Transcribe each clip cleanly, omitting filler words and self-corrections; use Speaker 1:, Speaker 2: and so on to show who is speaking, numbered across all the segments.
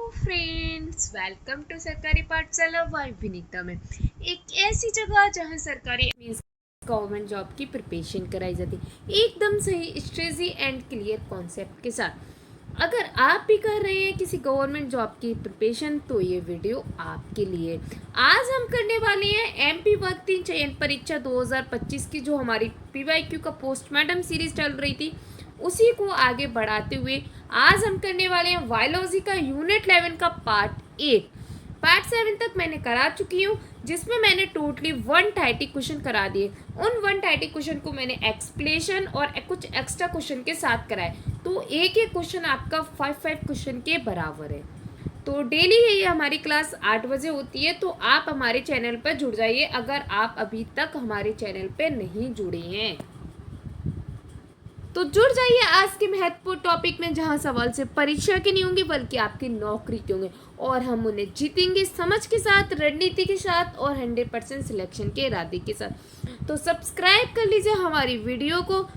Speaker 1: Friends, welcome to सरकारी पाठशाला Y Vinita में। एक ऐसी जगह जहां सरकारी मींस गवर्नमेंट जॉब की प्रिपरेशन कराई जाती है एकदम सही स्ट्रेटजी एंड क्लियर कॉन्सेप्ट के साथ। अगर आप भी कर रहे हैं किसी गवर्नमेंट जॉब की प्रिपरेशन तो ये वीडियो आपके लिए। आज हम करने वाले हैं एमपी वर्ग 3 चयन परीक्षा 2025 की जो हमारी पीवाईक्यू का पोस्टमार्टम सीरीज चल रही थी उसी को आगे बढ़ाते हुए आज हम करने वाले हैं बायोलॉजी का यूनिट 11 का पार्ट 8। पार्ट 7 तक मैंने करा चुकी हूँ जिसमें मैंने टोटली 130 क्वेश्चन करा दिए। उन 130 क्वेश्चन को मैंने एक्सप्लेनेशन और कुछ एक्स्ट्रा क्वेश्चन के साथ कराए, तो एक एक क्वेश्चन आपका 5 क्वेश्चन के बराबर है। तो डेली ये हमारी क्लास 8 बजे होती है, तो आप हमारे चैनल पर जुड़ जाइए अगर आप अभी तक हमारे चैनल पर नहीं जुड़े हैं। तो जुड़ जाइए आज के महत्वपूर्ण टॉपिक में जहां सवाल से परीक्षा के नहीं होंगे बल्कि आपकी नौकरी के होंगे और हम उन्हें जीतेंगे समझ के साथ, रणनीति के साथ और 100% सिलेक्शन के इरादे के साथ। तो सब्सक्राइब कर लीजिए हमारी वीडियो को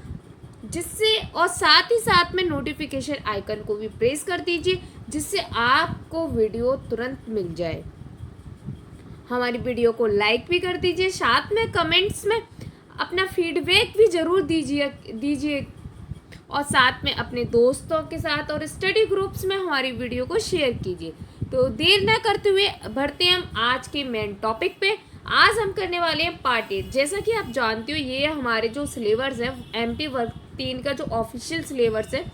Speaker 1: जिससे, और साथ ही साथ में नोटिफिकेशन आइकन को भी प्रेस कर दीजिए जिससे आपको वीडियो तुरंत मिल जाए। हमारी वीडियो को लाइक भी कर दीजिए, साथ में कमेंट्स में अपना फीडबैक भी ज़रूर दीजिए और साथ में अपने दोस्तों के साथ और स्टडी ग्रुप्स में हमारी वीडियो को शेयर कीजिए। तो देर न करते हुए बढ़ते हैं हम आज के मेन टॉपिक पे। आज हम करने वाले हैं पार्ट 8। जैसा कि आप जानते हो ये हमारे जो सिलेबस है एमपी वर्ग 3 का जो ऑफिशियल सिलेबस है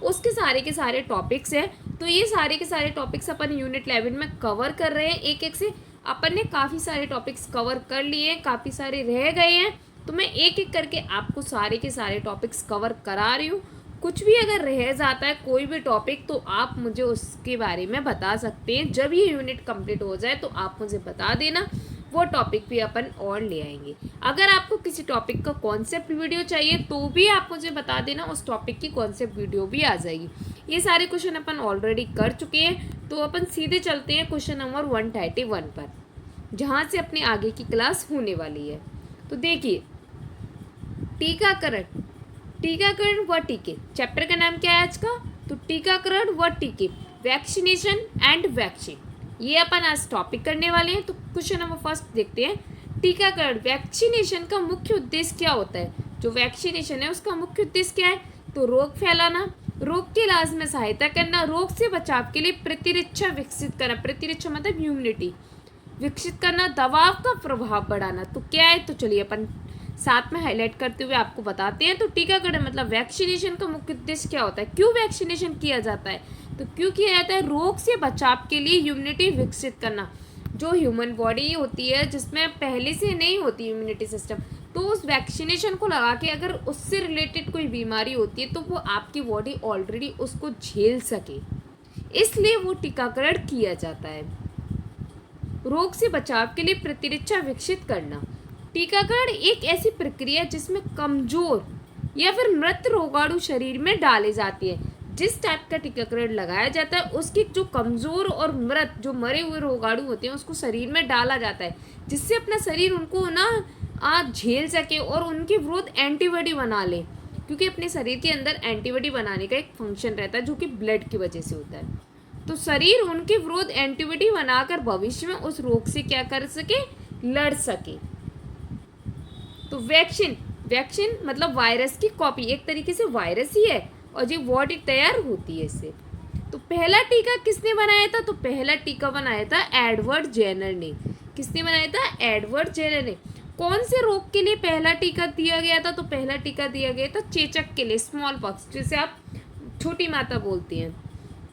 Speaker 1: उसके सारे के सारे टॉपिक्स हैं। तो ये सारे के सारे टॉपिक्स अपन यूनिट 11 में कवर कर रहे हैं। एक एक से अपन ने काफ़ी सारे टॉपिक्स कवर कर लिए हैं, काफ़ी सारे रह गए हैं, तो मैं एक एक करके आपको सारे के सारे टॉपिक्स कवर करा रही हूँ। कुछ भी अगर रह जाता है कोई भी टॉपिक तो आप मुझे उसके बारे में बता सकते हैं। जब ये यूनिट कंप्लीट हो जाए तो आप मुझे बता देना, वो टॉपिक भी अपन और ले आएंगे। अगर आपको किसी टॉपिक का कॉन्सेप्ट वीडियो चाहिए तो भी आप मुझे बता देना, उस टॉपिक की कॉन्सेप्ट वीडियो भी आ जाएगी। ये सारे क्वेश्चन अपन ऑलरेडी कर चुके हैं, तो अपन सीधे चलते हैं क्वेश्चन नंबर 131 पर जहाँ से अपनी आगे की क्लास होने वाली है। तो देखिए, टीकाकरण व टीके, चैप्टर का नाम क्या है आज का? तो टीकाकरण व टीके, वैक्सीनेशन एंड वैक्सीन, ये अपन आज टॉपिक करने वाले हैं। तो क्वेश्चन नंबर फर्स्ट देखते हैं। टीकाकरण वैक्सीनेशन का मुख्य उद्देश्य क्या होता है? जो वैक्सीनेशन है उसका मुख्य उद्देश्य क्या है? तो रोग फैलाना, रोग के इलाज में सहायता करना, रोग से बचाव के लिए प्रतिरक्षा विकसित करना, प्रतिरक्षा मतलब इम्यूनिटी विकसित करना, दवाओं का प्रभाव बढ़ाना। तो क्या है? तो चलिए अपन साथ में हाईलाइट करते हुए आपको बताते हैं। तो टीकाकरण मतलब वैक्सीनेशन का मुख्य उद्देश्य क्या होता है? क्यों वैक्सीनेशन किया जाता है? तो क्यों किया जाता है? रोग से बचाव के लिए इम्यूनिटी विकसित करना। जो ह्यूमन बॉडी होती है जिसमें पहले से नहीं होती इम्यूनिटी सिस्टम, तो उस वैक्सीनेशन को लगा के अगर उससे रिलेटेड कोई बीमारी होती है तो वो आपकी बॉडी ऑलरेडी उसको झेल सके, इसलिए वो टीकाकरण किया जाता है। रोग से बचाव के लिए प्रतिरक्षा विकसित करना। टीकाकरण एक ऐसी प्रक्रिया जिसमें कमजोर या फिर मृत रोगाणु शरीर में डाले जाते हैं। जिस टाइप का टीकाकरण लगाया जाता है उसके जो कमजोर और मृत जो मरे हुए रोगाणु होते हैं उसको शरीर में डाला जाता है जिससे अपना शरीर उनको ना झेल सके और उनके विरुद्ध एंटीबॉडी बना ले, क्योंकि अपने शरीर के अंदर एंटीबॉडी बनाने का एक फंक्शन रहता है जो कि ब्लड की वजह से होता है। तो शरीर उनके विरुद्ध एंटीबॉडी बनाकर भविष्य में उस रोग से क्या कर सके? लड़ सके। तो वैक्सीन मतलब वायरस की कॉपी, एक तरीके से वायरस ही है और ये बॉडी तैयार होती है इससे। तो पहला टीका किसने बनाया था? तो पहला टीका बनाया था एडवर्ड जेनर ने। किसने बनाया था? एडवर्ड जेनर ने। कौन से रोग के लिए पहला टीका दिया गया था? तो पहला टीका दिया गया था चेचक के लिए, स्मॉल पॉक्स, जिसे आप छोटी माता बोलती हैं।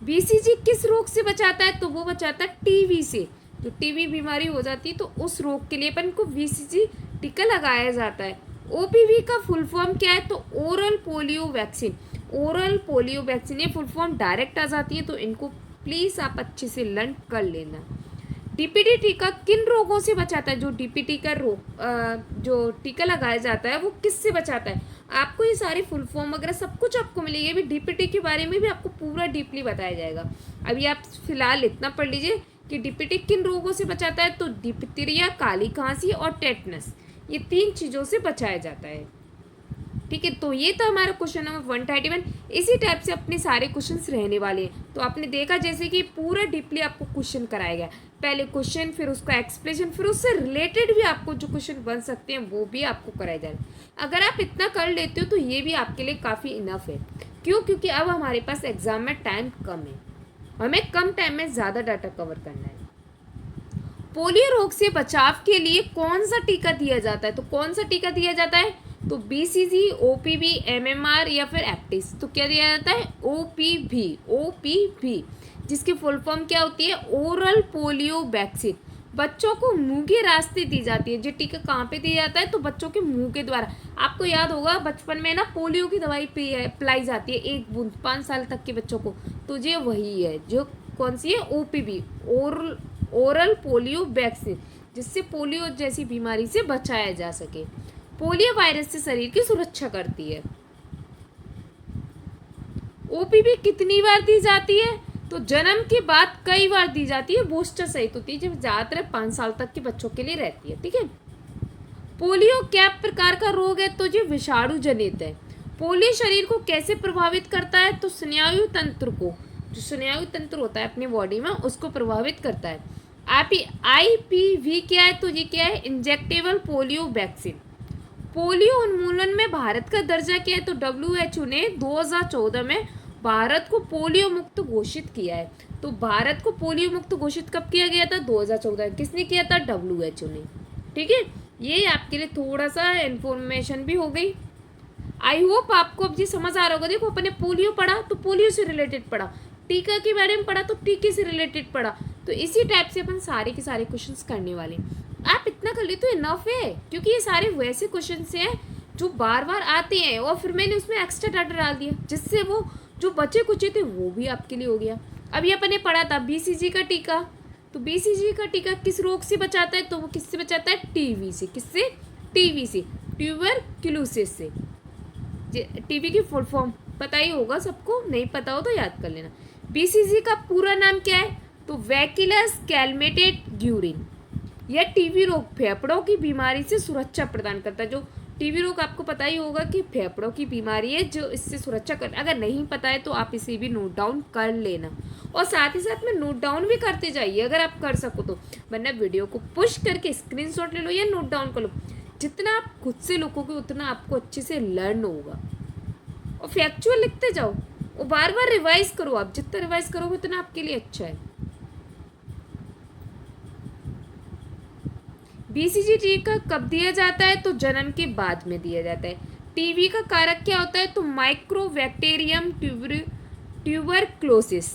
Speaker 1: बीसीजी किस रोग से बचाता है? तो वो बचाता है टीबी से। जो टीबी बीमारी हो जाती है तो उस रोग के लिए अपन को बीसीजी टीका लगाया जाता है। ओपीवी का फुल फॉर्म क्या है? तो oral polio vaccine. Oral polio vaccine, ये फुल फॉर्म डायरेक्ट आ जाती है तो इनको प्लीज़ आप अच्छे से लर्न कर लेना। डीपीटी टीका किन रोगों से बचाता है? जो डीपीटी का जो टीका लगाया जाता है वो किससे बचाता है? आपको ये सारी फुल फॉर्म वगैरह सब कुछ आपको मिलेगी। अभी डीपीटी के बारे में भी आपको पूरा डीपली बताया जाएगा। अभी आप फिलहाल इतना पढ़ लीजिए कि डीपीटी किन रोगों से बचाता है। तो डिप्थीरिया, काली खांसी और टेटनस, ये 3 चीज़ों से बचाया जाता है। ठीक है, तो ये तो हमारा क्वेश्चन नंबर 131। इसी टाइप से अपने सारे क्वेश्चंस रहने वाले हैं। तो आपने देखा जैसे कि पूरा डीपली आपको क्वेश्चन कराया गया, पहले क्वेश्चन, फिर उसका एक्सप्लेनेशन, फिर उससे रिलेटेड भी आपको जो क्वेश्चन बन सकते हैं वो भी आपको कराए जा रहे हैं। अगर आप इतना कर लेते हो तो ये भी आपके लिए काफ़ी इनफ है। क्यों? क्योंकि अब हमारे पास एग्जाम में टाइम कम है, हमें कम टाइम में ज़्यादा डाटा कवर करना है। पोलियो रोग से बचाव के लिए कौन सा टीका दिया जाता है? तो कौन सा टीका दिया जाता है? तो BCG, OPV, MMR या फिर एप्टिस। तो क्या दिया जाता है? OPV, जिसकी फुल फॉर्म क्या होती है? Oral polio vaccine. बच्चों को मुंह के रास्ते दी जाती है। ये टीका कहाँ पे दिया जाता है? तो बच्चों के मुंह के द्वारा। आपको याद होगा बचपन में ना पोलियो की दवाई पिलाई जाती है, 1 बूंद 5 साल तक के बच्चों को। तो ये वही है, जो कौन सी है? OPV, ओरल पोलियो वैक्सीन, जिससे पोलियो जैसी बीमारी से बचाया जा सके। पोलियो वायरस से शरीर की सुरक्षा करती है। OPV कितनी बार दी जाती है? तो जन्म के बाद कई बार दी जाती है, बूस्टर सहित होती है, जब ज़्यादातर 5 साल तक के बच्चों के लिए रहती है। ठीक है। पोलियो क्या प्रकार का रोग है? तो ये विषाणु जनित है। पोलियो शरीर को कैसे प्रभावित करता है? तो स्नायु तंत्र को, जो स्नायु तंत्र होता है अपने बॉडी में, उसको प्रभावित करता है। IPV क्या है? तो ये क्या है? Injectable polio vaccine. पोलियो उन्मूलन में भारत का दर्जा क्या है? तो WHO ने 2014 में भारत को पोलियो मुक्त घोषित किया है। तो भारत को पोलियो मुक्त घोषित कब किया गया था? 2014। किसने किया था? WHO ने। ठीक है, ये आपके लिए थोड़ा सा इन्फॉर्मेशन भी हो गई। आई होप आपको अब ये समझ आ रहा होगा। देखो, अपने पोलियो पढ़ा तो पोलियो से रिलेटेड पढ़ा, टीका के बारे में पढ़ा तो टीके से रिलेटेड पढ़ा। तो इसी टाइप से अपन सारे के सारे क्वेश्चंस करने वाले हैं। आप इतना कर ले तो इनफ है, क्योंकि ये सारे वैसे क्वेश्चन हैं जो बार बार आते हैं, और फिर मैंने उसमें एक्स्ट्रा डाटा डाल दिया, जिससे वो जो बचे कुचे थे वो भी आपके लिए हो गया। अभी अपन ने पढ़ा था BCG का टीका। तो BCG का टीका किस रोग से बचाता है? तो वो किससे बचाता है? TB से। किससे? TB से, ट्यूबरक्लोसिस से। TB की फुल फॉर्म पता ही होगा सबको, नहीं पता हो तो याद कर लेना। BCG का पूरा नाम क्या है? तो बैक्टीरियस कैलमेटेड ग्यूरिन। यह TB रोग फेफड़ों की बीमारी से सुरक्षा प्रदान करता है। जो TB रोग आपको पता ही होगा कि फेफड़ों की बीमारी है, जो इससे सुरक्षा कर, अगर नहीं पता है तो आप इसे भी नोट डाउन कर लेना, और साथ ही साथ में नोट डाउन भी करते जाइए अगर आप कर सको तो, वरना वीडियो को पुश करके स्क्रीनशॉट ले लो या नोट डाउन कर लो। जितना आप खुद से लिखोगे उतना आपको अच्छे से लर्न होगा, और फैक्चुअल लिखते जाओ और बार बार रिवाइज करो। आप जितना रिवाइज करोगे उतना आपके लिए अच्छा है। BCG टीका कब दिया जाता है? तो जन्म के बाद में दिया जाता है। TB का कारक क्या होता है? तो माइक्रोबैक्टीरियम ट्यूबरक्लोसिस।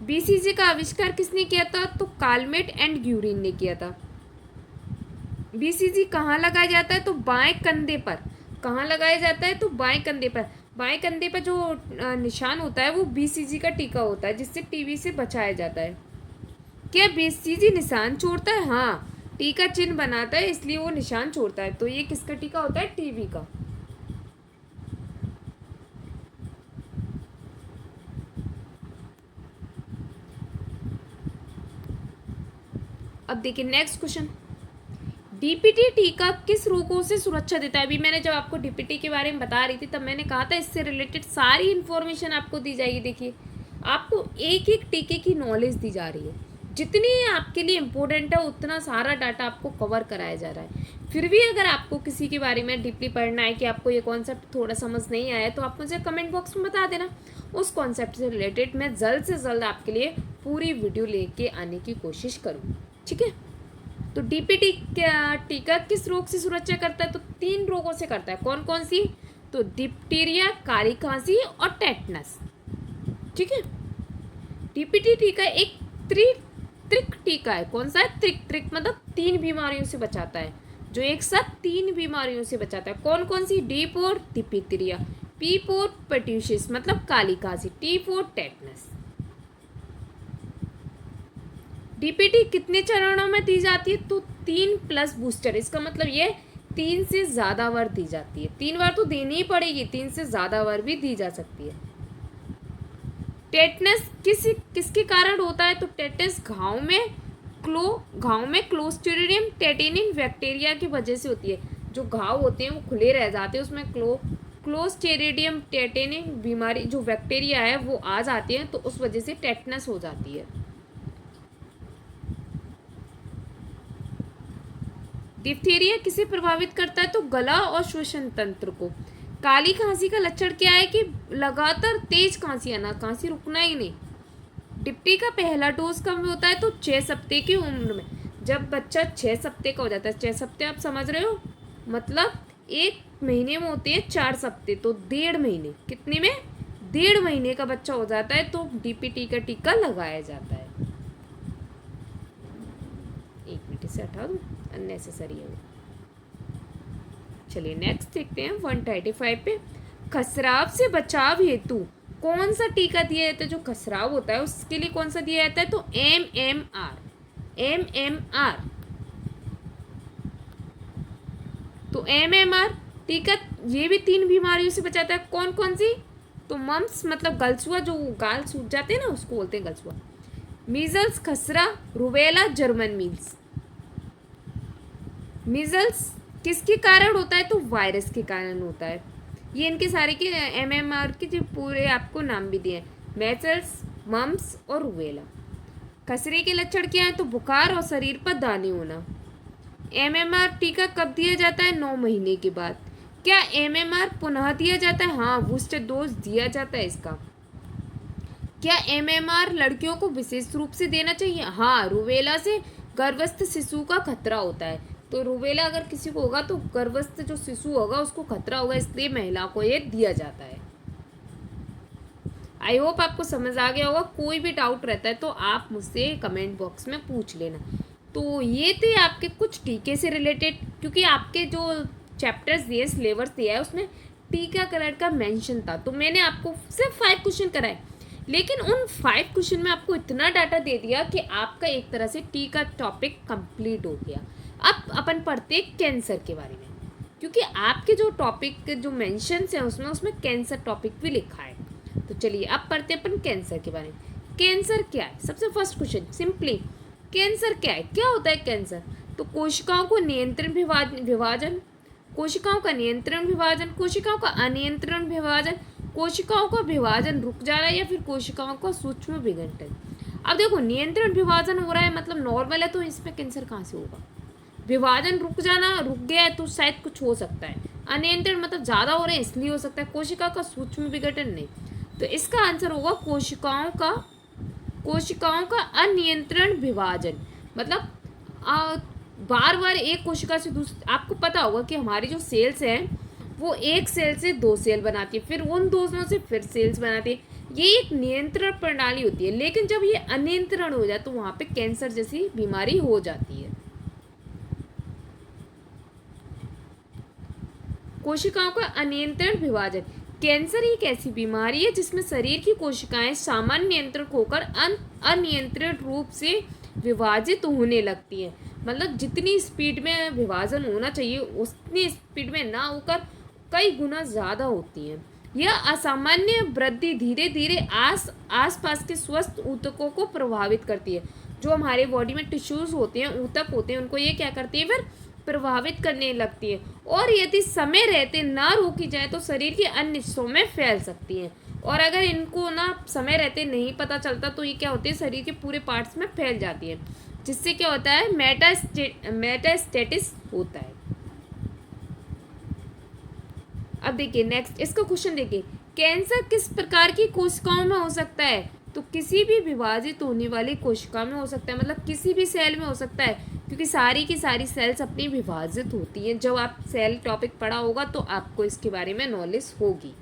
Speaker 1: BCG का आविष्कार किसने किया था? तो कालमेट एंड ग्यूरिन ने किया था। BCG कहाँ लगाया जाता है? तो बाएं कंधे पर। कहाँ लगाया जाता है? तो बाएं कंधे पर। बाएं कंधे पर जो निशान होता है वो BCG का टीका होता है, जिससे TB से बचाया जाता है। क्या BCG निशान छोड़ता है? हाँ, टीका चिन्ह बनाता है, इसलिए वो निशान छोड़ता है। तो ये किसका टीका होता है? TB का। अब देखिए नेक्स्ट क्वेश्चन। DPT टीका किस रोगों से सुरक्षा देता है? अभी मैंने जब आपको DPT के बारे में बता रही थी तब मैंने कहा था इससे रिलेटेड सारी इन्फॉर्मेशन आपको दी जाएगी। देखिए, आपको एक एक टीके की नॉलेज दी जा रही है, जितनी आपके लिए इम्पोर्टेंट है उतना सारा डाटा आपको कवर कराया जा रहा है। फिर भी अगर आपको किसी के बारे में डीपली पढ़ना है कि आपको ये कॉन्सेप्ट थोड़ा समझ नहीं आया, तो आप मुझे कमेंट बॉक्स में बता देना। उस कॉन्सेप्ट से रिलेटेड मैं जल्द से जल्द आपके लिए पूरी वीडियो लेके आने की कोशिश करूँ। ठीक है, तो DPT टीका किस रोग से सुरक्षा करता है? तो 3 रोगों से करता है। कौन कौन सी? तो डिप्टीरिया, काली खांसी और टेटनस। ठीक है, DPT टीका एक त्रिक टीका है। कौन सा है? त्रिक मतलब 3 बीमारियों से बचाता है, जो एक साथ 3 बीमारियों से बचाता है। कौन कौन सी? D for diphtheria, P for pertussis मतलब काली खांसी, T फॉर टेटनस। DPT कितने चरणों में दी जाती है? तो 3 प्लस बूस्टर। इसका मतलब ये 3 से ज़्यादा बार दी जाती है। 3 बार तो देनी ही पड़ेगी, 3 से ज़्यादा बार भी दी जा सकती है। टेटनस किसके कारण होता है? तो टेटनस घाव में क्लोस्ट्रीडियम टेटिनिन बैक्टीरिया की वजह से होती है। जो घाव होते हैं वो खुले रह जाते हैं, उसमें क्लोस्ट्रीडियम टेटेनी बीमारी जो बैक्टीरिया है वो आ जाती है, तो उस वजह से टेटनस हो जाती है। डिप्थीरिया किसे प्रभावित करता है? तो गला और श्वसन तंत्र को। काली खांसी का लक्षण क्या है? कि लगातार तेज खांसी आना, खांसी रुकना ही नहीं। डिप्टी का पहला डोज कब होता है? तो 6 हफ्ते की उम्र में। जब बच्चा 6 हफ्ते का हो जाता है, 6 हफ्ते आप समझ रहे हो, मतलब 1 महीने में होते हैं 4 हफ्ते, तो 1.5 महीने, कितने में? 1.5 महीने का बच्चा हो जाता है तो डीपीटी का टीका लगाया जाता है। एक मिनट से हटा दूँ, अननेसेसरी है वो। चलिए नेक्स्ट देखते हैं 135 पे। खसराव से बचाव हेतु कौन सा टीका दिया जाता है? जो खसराव होता है उसके लिए कौन सा दिया जाता है? तो MMR। MMR, तो MMR टीका ये भी 3 बीमारियों से बचाता है। कौन कौन सी? तो मम्स मतलब गलसुआ, जो गाल सूख जाते हैं ना उसको बोलते हैं गलसुआ। मीजल्स, खसरा, रुबेला, जर्मन मील्स। मीजल्स किसके कारण होता है? तो वायरस के कारण होता है। ये इनके सारे के MMR के जो पूरे आपको नाम भी दिए हैं, मेजल्स, मम्स और रुबेला। खसरे के लक्षण क्या है? तो बुखार और शरीर पर दाने होना। MMR टीका कब दिया जाता है? 9 महीने के बाद। क्या MMR पुनः दिया जाता है? हाँ, बूस्टर डोज दिया जाता है इसका। क्या MMR लड़कियों को विशेष रूप से देना चाहिए? हाँ, रुबेला से गर्भस्थ शिशु का खतरा होता है, तो रुबेला अगर किसी को होगा तो गर्भस्थ जो शिशु होगा उसको खतरा होगा, इसलिए महिला को ये दिया जाता है। आई होप आपको समझ आ गया होगा। कोई भी डाउट रहता है तो आप मुझसे कमेंट बॉक्स में पूछ लेना। तो ये थे आपके कुछ टीके से रिलेटेड, क्योंकि आपके जो चैप्टर्स दिए, सिलेबस दिया है, उसमें टीकाकरण का मेंशन था, तो मैंने आपको सिर्फ 5 क्वेश्चन कराए, लेकिन उन 5 क्वेश्चन में आपको इतना डाटा दे दिया कि आपका एक तरह से टीका टॉपिक कंप्लीट हो गया। अब अपन पढ़ते हैं कैंसर के बारे में, क्योंकि आपके जो टॉपिक जो मेंशंस हैं उसमें कैंसर टॉपिक भी लिखा है। तो चलिए अब पढ़ते हैं अपन कैंसर के बारे में। कैंसर क्या है? सबसे फर्स्ट क्वेश्चन सिंपली, कैंसर क्या है? क्या होता है कैंसर? तो कोशिकाओं को नियंत्रण विभाजन, कोशिकाओं का नियंत्रण विभाजन, कोशिकाओं का अनियंत्रण विभाजन, कोशिकाओं का विभाजन रुक जाना, या फिर कोशिकाओं का सूक्ष्म विघटन। अब देखो, नियंत्रण विभाजन हो रहा है मतलब नॉर्मल है, तो इसमें कैंसर कहाँ से होगा? विभाजन रुक जाना, रुक गया है तो शायद कुछ हो सकता है। अनियंत्रण मतलब ज़्यादा हो रहे हैं इसलिए हो सकता है। कोशिका का सूक्ष्म विघटन नहीं, तो इसका आंसर होगा कोशिकाओं का अनियंत्रण विभाजन। मतलब बार बार एक कोशिका से दूसरी, आपको पता होगा कि हमारी जो सेल्स हैं वो एक सेल से 2 सेल बनाती है, फिर उन दोनों से फिर सेल्स बनाती है। ये एक नियंत्रण प्रणाली होती है, लेकिन जब ये अनियंत्रण हो जाए तो वहाँ पे कैंसर जैसी बीमारी हो जाती है। कोशिकाओं का अनियंत्रण विभाजन। कैंसर एक ऐसी बीमारी है जिसमें शरीर की कोशिकाएं सामान्य नियंत्रण खोकर अनियंत्रित रूप से विभाजित होने लगती हैं। मतलब जितनी स्पीड में विभाजन होना चाहिए उतनी स्पीड में ना होकर कई गुना ज़्यादा होती हैं। यह असामान्य वृद्धि धीरे धीरे आसपास के स्वस्थ ऊतकों को प्रभावित करती है। जो हमारे बॉडी में टिश्यूज़ होते हैं, ऊतक होते हैं, उनको ये क्या करती है? फिर प्रभावित करने लगती है, और यदि समय रहते ना रोकी जाए तो शरीर के अन्य हिस्सों में फैल सकती हैं। और अगर इनको ना समय रहते नहीं पता चलता तो ये क्या होती है? शरीर के पूरे पार्ट्स में फैल जाती है, जिससे क्या होता है? मेटास्टेटिस होता है। अब देखिए नेक्स्ट, इसका क्वेश्चन देखिए, कैंसर किस प्रकार की कोशिकाओं में हो सकता है? तो किसी भी विभाजित होने वाली कोशिका में हो सकता है, मतलब किसी भी सेल में हो सकता है, क्योंकि सारी की सारी सेल्स अपनी विभाजित होती हैं। जब आप सेल टॉपिक पढ़ा होगा तो आपको इसके बारे में नॉलेज होगी।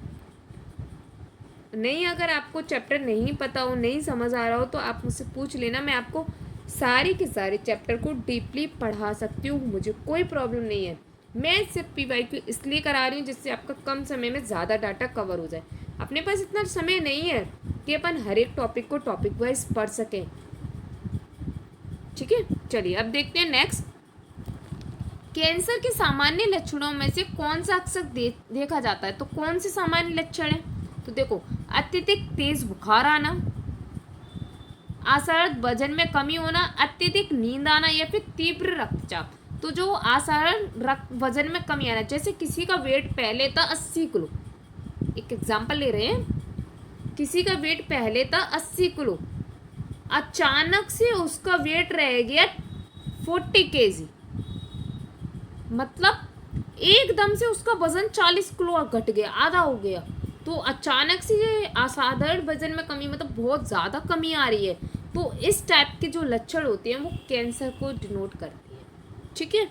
Speaker 1: नहीं, अगर आपको चैप्टर नहीं पता हो, नहीं समझ आ रहा हो, तो आप मुझसे पूछ लेना, मैं आपको सारे के सारे चैप्टर को डीपली पढ़ा सकती हूँ, मुझे कोई प्रॉब्लम नहीं है। मैं सिर्फ PYQ इसलिए करा रही हूँ जिससे आपका कम समय में ज़्यादा डाटा कवर हो जाए। अपने पास इतना समय नहीं है कि अपन हर एक टॉपिक को टॉपिक वाइज पढ़ सकें, ठीक है। चलिए अब देखते हैं नेक्स्ट, कैंसर के सामान्य लक्षणों में से कौन सा अक्सर देखा जाता है? तो कौन से सामान्य लक्षण हैं? तो देखो, अत्यधिक तेज बुखार आना, असाधारण वजन में कमी होना, अत्यधिक नींद आना, या फिर तीव्र रक्तचाप। तो जो असाधारण वजन में कमी आना, जैसे किसी का वेट पहले था 80 किलो, एक एग्जाम्पल ले रहे हैं, किसी का वेट पहले था 80 किलो, अचानक से उसका वेट रह गया 40 केजी, मतलब एकदम से उसका वजन 40 किलो घट गया, आधा हो गया। तो अचानक से ये असाधारण वजन में कमी, मतलब बहुत ज़्यादा कमी आ रही है। तो इस टाइप के जो लक्षण होते हैं वो कैंसर को डिनोट करती है। ठीक है,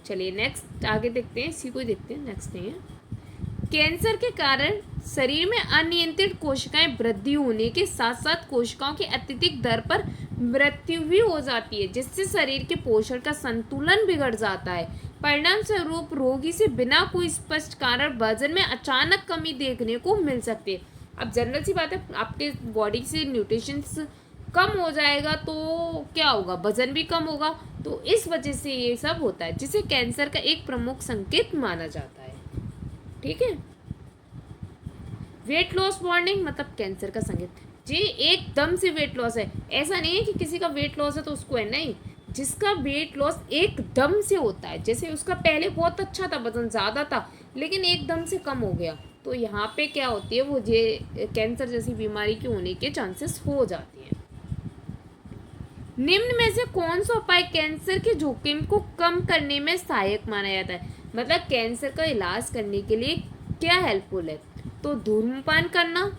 Speaker 1: चलिए नेक्स्ट आगे देखते हैं, इसी को ही देखते हैं, नेक्स्ट नहीं है। कैंसर के कारण शरीर में अनियंत्रित कोशिकाएं वृद्धि होने के साथ साथ कोशिकाओं की अत्यधिक दर पर मृत्यु भी हो जाती है, जिससे शरीर के पोषण का संतुलन बिगड़ जाता है। परिणाम स्वरूप रोगी से बिना कोई स्पष्ट कारण वजन में अचानक कमी देखने को मिल सकती है। अब जनरल सी बात है, आपके बॉडी से न्यूट्रिशंस कम हो जाएगा तो क्या होगा, वजन भी कम होगा। तो इस वजह से ये सब होता है, जिसे कैंसर का एक प्रमुख संकेत माना जाता है। ठीक है, वेट लॉस वार्निंग मतलब कैंसर का संकेत जी, एकदम से वेट लॉस है, ऐसा नहीं है कि किसी का वेट लॉस है तो उसको है, नहीं, जिसका वेट लॉस एकदम से होता है, जैसे उसका पहले बहुत अच्छा था, वजन ज़्यादा था लेकिन एकदम से कम हो गया, तो यहाँ पे क्या होती है, वो ये कैंसर जैसी बीमारी के होने के चांसेस हो जाती हैं। निम्न में से कौन सा उपाय कैंसर के जोखिम को कम करने में सहायक माना जाता है, मतलब कैंसर का इलाज करने के लिए क्या हेल्पफुल है। तो धूम्रपान करना,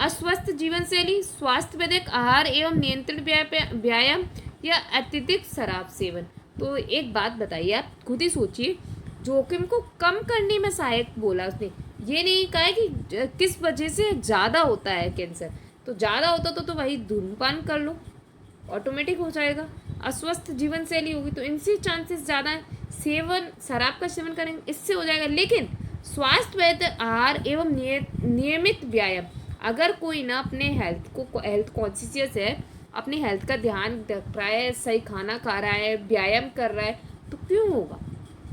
Speaker 1: अस्वस्थ जीवन शैली, स्वास्थ्यवर्धक आहार एवं नियंत्रित व्यायाम या अत्यधिक शराब सेवन। तो एक बात बताइए, आप खुद ही सोचिए, जोखिम को कम करने में सहायक बोला उसने, ये नहीं कहा है कि किस वजह से ज़्यादा होता है कैंसर। तो ज़्यादा होता तो भाई धूम्रपान कर लो, ऑटोमेटिक हो जाएगा। अस्वस्थ जीवन शैली होगी तो इनसे चांसेस ज़्यादा है, सेवन शराब का सेवन करेंगे इससे हो जाएगा। लेकिन स्वास्थ्यवर्धक आहार एवं नियमित व्यायाम, अगर कोई ना अपने हेल्थ कॉन्शियस है, अपनी हेल्थ का ध्यान रख रहा है, सही खाना खा रहा है, व्यायाम कर रहा है, तो क्यों होगा।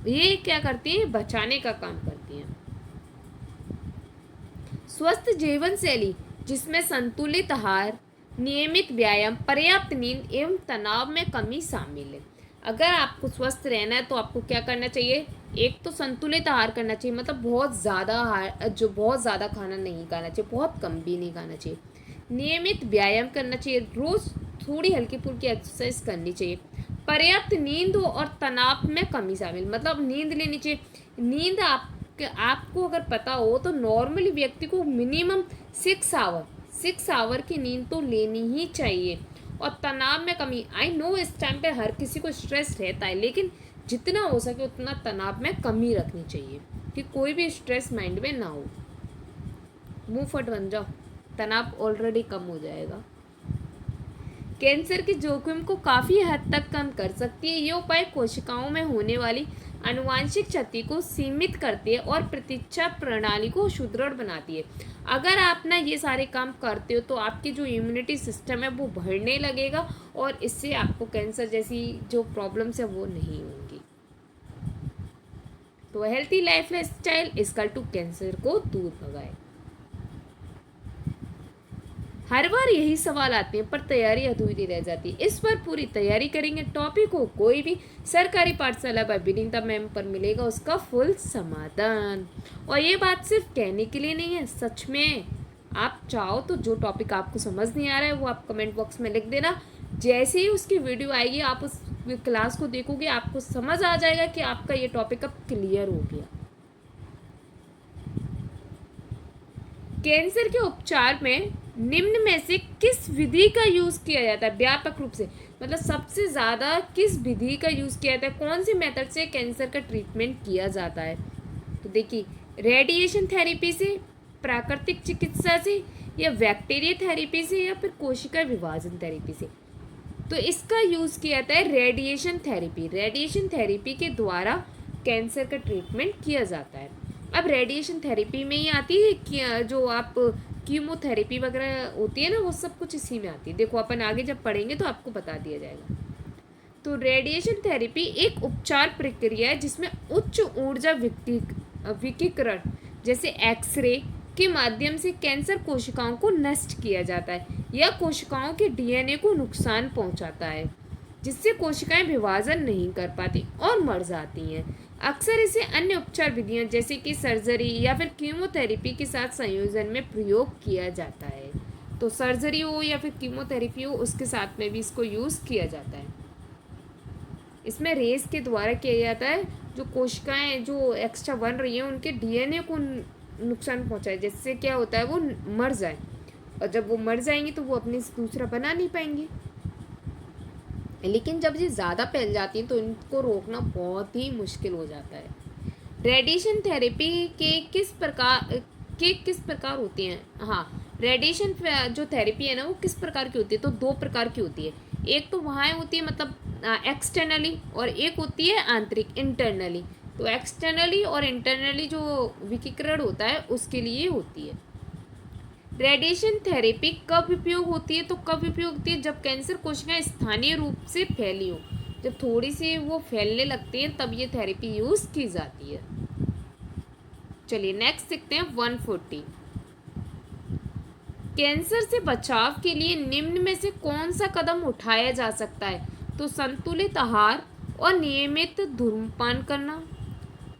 Speaker 1: ये क्या करती है, बचाने का काम करती हैं। स्वस्थ जीवन शैली जिसमें संतुलित आहार, नियमित व्यायाम, पर्याप्त नींद एवं तनाव में कमी शामिल है। अगर आपको स्वस्थ रहना है तो आपको क्या करना चाहिए, एक तो संतुलित आहार करना चाहिए, मतलब बहुत ज़्यादा आहार, जो बहुत ज़्यादा खाना नहीं खाना चाहिए, बहुत कम भी नहीं खाना चाहिए। नियमित व्यायाम करना चाहिए, रोज़ थोड़ी हल्की फुल्की एक्सरसाइज करनी चाहिए। पर्याप्त नींद हो और तनाव में कमी शामिल, मतलब नींद लेनी चाहिए। नींद आपको अगर पता हो तो नॉर्मली व्यक्ति को मिनिमम 6 आवर की नींद तो लेनी ही चाहिए। और तनाव में कमी, आई नो इस टाइम पे हर किसी को स्ट्रेस रहता है, लेकिन जितना हो सके उतना तनाव में कमी रखनी चाहिए कि कोई भी स्ट्रेस माइंड में ना हो। मुंह फट बन जाओ, तनाव ऑलरेडी कम हो जाएगा। कैंसर के जोखिम को काफ़ी हद तक कम कर सकती है। ये उपाय कोशिकाओं में होने वाली आनुवांशिक क्षति को सीमित करती है और प्रतिरक्षा प्रणाली को सुदृढ़ बनाती है। अगर आप ना ये सारे काम करते हो तो आपकी जो इम्यूनिटी सिस्टम है वो बढ़ने लगेगा और इससे आपको कैंसर जैसी जो प्रॉब्लम्स है वो नहीं होंगी। तो healthy lifestyle equal to cancer को दूर भगाए। हर बार यही सवाल आते हैं पर तैयारी अधूरी रह जाती है। इस पर पूरी तैयारी करेंगे। टॉपिक हो कोई भी, सरकारी पाठशाला पर विनीता मैम पर मिलेगा उसका फुल समाधान। और ये बात सिर्फ कहने के लिए नहीं है, सच में आप चाहो तो जो टॉपिक आपको समझ नहीं आ रहा है वो आप कमेंट बॉक्स में लिख देना। जैसे ही उसकी वीडियो आएगी आप उस क्लास को देखोगे, आपको समझ आ जाएगा कि आपका ये टॉपिक अब क्लियर हो गया। कैंसर के उपचार में निम्न में से किस विधि का यूज़ किया जाता है व्यापक रूप से, मतलब सबसे ज़्यादा किस विधि का यूज़ किया जाता है, कौन सी मेथड से कैंसर का ट्रीटमेंट किया जाता है। तो देखिए, रेडिएशन थेरेपी से, प्राकृतिक चिकित्सा से, या बैक्टीरिया थेरेपी से, या फिर कोशिका विभाजन थेरेपी से। तो इसका यूज़ किया जाता है रेडिएशन थेरेपी। रेडिएशन थेरेपी के द्वारा कैंसर का ट्रीटमेंट किया जाता है। अब रेडिएशन थेरेपी में ही आती है कि जो आप कीमोथेरेपी वगैरह होती है ना, वो सब कुछ इसी में आती है। देखो अपन आगे जब पढ़ेंगे तो आपको बता दिया जाएगा। तो रेडिएशन थेरेपी एक उपचार प्रक्रिया है जिसमें उच्च ऊर्जा विकिरण जैसे एक्सरे के माध्यम से कैंसर कोशिकाओं को नष्ट किया जाता है या कोशिकाओं के डीएनए को नुकसान पहुंचाता है, जिससे कोशिकाएं विभाजन नहीं कर पाती और मर जाती हैं। अक्सर इसे अन्य उपचार विधियां जैसे कि सर्जरी या फिर कीमोथेरेपी के साथ संयोजन में प्रयोग किया जाता है। तो सर्जरी हो या फिर कीमोथेरेपी हो, उसके साथ में भी इसको यूज़ किया जाता है। इसमें रेस के द्वारा किया जाता है, जो कोशिकाएं जो एक्स्ट्रा बन रही हैं उनके डीएनए को नुकसान पहुंचाए, जिससे क्या होता है वो मर जाए, और जब वो मर जाएंगी तो वो अपने से दूसरा बना नहीं पाएंगी। लेकिन जब ये ज़्यादा फैल जाती हैं तो इनको रोकना बहुत ही मुश्किल हो जाता है। रेडिएशन थेरेपी किस प्रकार होती हैं? हाँ, रेडिएशन जो थेरेपी है ना वो किस प्रकार की होती है? तो दो प्रकार की होती है। एक तो वहाँ होती है मतलब एक्सटर्नली, और एक होती है आंतरिक, इंटरनली। तो एक्सटर्नली और इंटरनली जो विकिरण होता है उसके लिए होती है। रेडिएशन थेरेपी कब उपयोग होती है? तो कब उपयोग होती है? जब कैंसर कोशिकाएं स्थानीय रूप से फैली हो, जब थोड़ी सी वो फैलने लगती हैं तब ये थेरेपी यूज़ की जाती है। चलिए नेक्स्ट देखते हैं 140। कैंसर से बचाव के लिए निम्न में से कौन सा कदम उठाया जा सकता है? तो संतुलित आहार और नियमित धूम्रपान करना,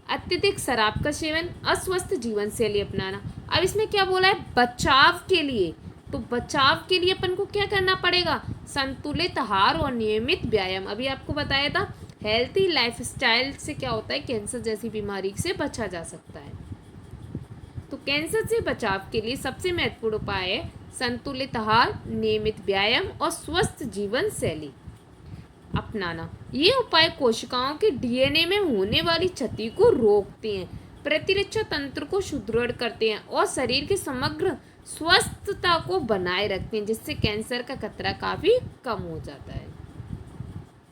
Speaker 1: अत्यधिक शराब का सेवन, अस्वस्थ जीवन शैली अपनाना। अब इसमें क्या बोला है? बचाव के लिए। तो बचाव के लिए अपन को क्या करना पड़ेगा? संतुलित आहार और नियमित व्यायाम। अभी आपको बताया था हेल्थी लाइफस्टाइल से क्या होता है, कैंसर जैसी बीमारी से बचा जा सकता है। तो कैंसर से बचाव के लिए सबसे महत्वपूर्ण उपाय है संतुलित आहार, नियमित व्यायाम और स्वस्थ जीवन शैली अपनाना। ये उपाय कोशिकाओं के डीएनए में होने वाली क्षति को रोकते हैं, प्रतिरक्षा तंत्र को सुदृढ़ करते हैं और शरीर की समग्र स्वस्थता को बनाए रखते हैं, जिससे कैंसर का खतरा काफ़ी कम हो जाता है।